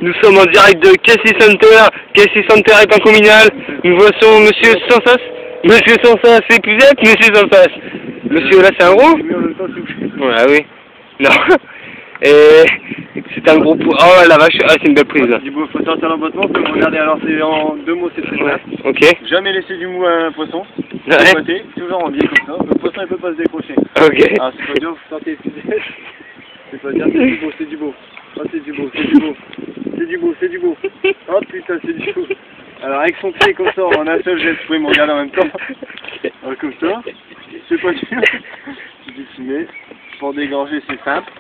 Nous sommes en direct de Casey Center. Casey Center est un communal. Nous voici Monsieur Sansas. Monsieur Sansas, c'est que vous êtes Monsieur Sansas. Monsieur là, c'est un gros. Ouais, oui. Non. Et c'est un gros... Oh la vache, ah c'est une belle prise là. Du coup, faut sortir l'emboîtement, faut le regarder. Alors c'est en 2 mots, c'est très simple. Ok. Jamais laisser du mou à un poisson. Ouais. Toujours en biais comme ça. Le poisson il peut pas se décrocher. Ok. Alors c'est pas dur, vous sortez les fusées. C'est pas dire c'est du beau, c'est du beau. Oh c'est du beau, c'est du beau. C'est du beau, c'est du beau. Oh putain, c'est du beau. Alors avec son pied comme ça, en un seul geste, vous pouvez me regarder en même temps. Alors, comme ça. C'est pas dur. Tu mets. Pour dégorger, c'est simple.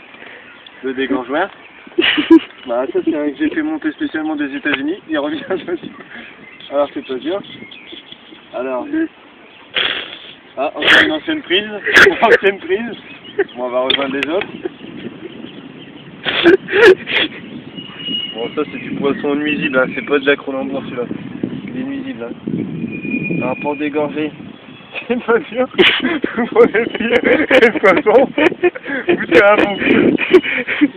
Le dégorgeoir. Bah ça c'est un que j'ai fait monter spécialement des États-Unis. Il revient aussi. Alors c'est pas dur. Alors. Ah, encore une ancienne prise. Ancienne prise. Bon, on va rejoindre les autres. Bon, ça c'est du poisson nuisible, hein. C'est pas de la Cronenbourg celui-là. Il est nuisible. Hein. Alors pour dégorger, c'est pas dur. Vous prenez le pied et le poisson. Vous tirez un bon coup.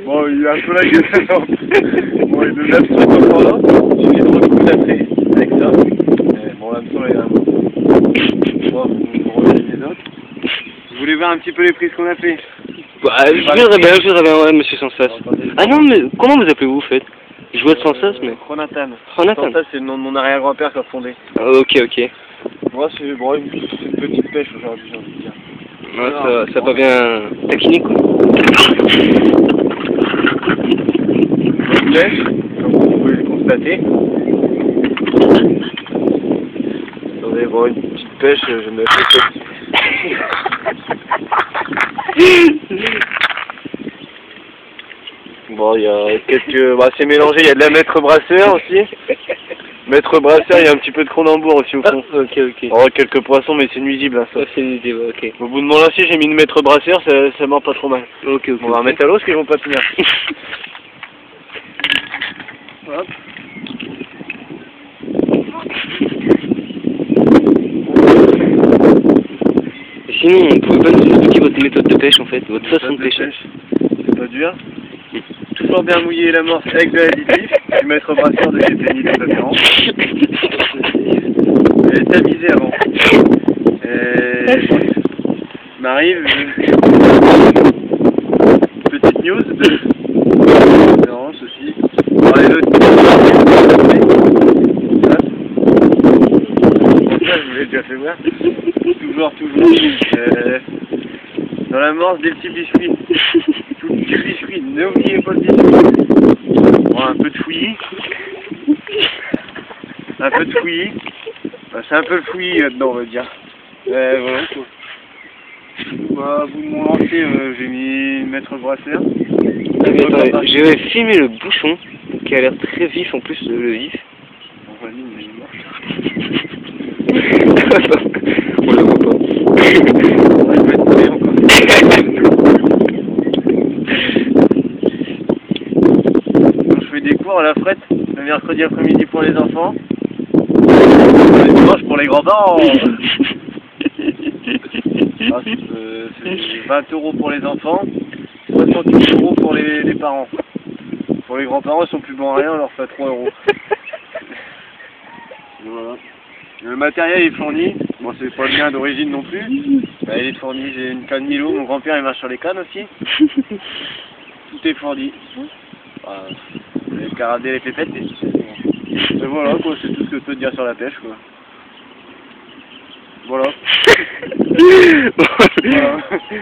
Bon, il a un peu la gueule énorme. Bon, et le hameçon est encore là. Il suffit de recouper après avec ça. Et bon, l'hameçon est là. Bon, vous regardez les autres. Vous voulez voir un petit peu les prises qu'on a fait? Bah, je voudrais bien, ouais, Monsieur Sansas. Ah non, mais comment vous appelez-vous, en fait? Je vois Sansas, mais... Jonathan. Jonathan. Sansas, c'est le nom de mon arrière-grand-père qui a fondé. Ah, ok, ok. Moi, c'est bon, une petite pêche aujourd'hui, j'ai envie de dire. Ouais, ça va bien taquiner, quoi. Une pêche, comme vous pouvez le constater. Attendez, bon, une petite pêche, je me fais ça. Bon, il y a quelques... Bah, c'est mélangé, il y a de la maître brasseur aussi. Maître brasseur, il y a un petit peu de Cronenbourg aussi au fond. Ah, ok, ok. Oh, quelques poissons, mais c'est nuisible, hein, ça. Ça, c'est nuisible, ok. Au bout de mon lancier, j'ai mis une maître brasseur, ça mord pas trop mal. Ok, ok. On va remettre à l'eau, parce qu'ils vont pas tenir. Hop. Et sinon, on pouvait pas nous expliquer votre méthode de pêche, en fait, votre façon de pêcher. C'est pas dur. Toujours bien mouiller l'amorce avec de l'additif, du maître brasseur de chez Penny de préférence. Elle est tamisée avant. M'arrive petite news de préférence aussi. Bon, les autres, ça, je vous l'ai déjà fait voir. Toujours. Dans l'amorce des petits biscuits. Tout petit biscuit, n'oubliez pas le biscuit. Bon, un peu de fouillis. Un peu de fouillis. Enfin, c'est un peu le fouillis là-dedans, on va dire. Voilà quoi. Bah, au bout de mon lancer, j'ai mis une maître brasseur. Attendez, je vais filmer le bouchon, qui a l'air très vif en plus, le vif. On va lui, mais il est mort. On le voit pas. Ouais, je vais être prêt encore. Donc, je fais des cours à la frette le mercredi après-midi pour les enfants. Le dimanche pour les grands-parents. Ah, c'est 20 € pour les enfants, 68 € pour les parents. Pour les grands-parents, ils sont plus bons à rien, on leur fait 3 €. Voilà. Le matériel est fourni. Bon, c'est pas le mien d'origine non plus. Bah, il est fourni, j'ai une canne Milo, mon grand-père il marche sur les cannes aussi. Tout est fourni. Voilà. Les caradets, les pépettes, et voilà quoi, c'est tout ce que je peux te dire sur la pêche quoi. Voilà.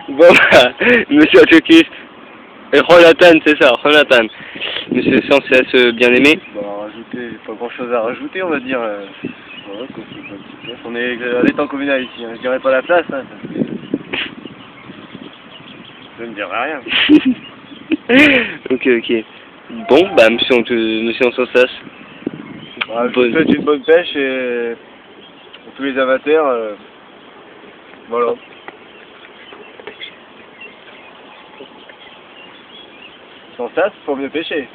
Bon, bah, Monsieur Atchokis, Jonathan, c'est ça, Jonathan. Monsieur Sansas, bien aimé. Bah, rajouter, pas grand chose à rajouter, on va dire. Voilà, quoi, c'est pas une petite place. On est à l'étang communal ici, hein. Je dirais pas la place, hein, parce que ça me dirait rien. Ok. Bon, bah, Monsieur Sansas. Bah, je vous souhaite une bonne pêche et pour tous les amateurs, voilà. Sans ça, faut mieux pêcher.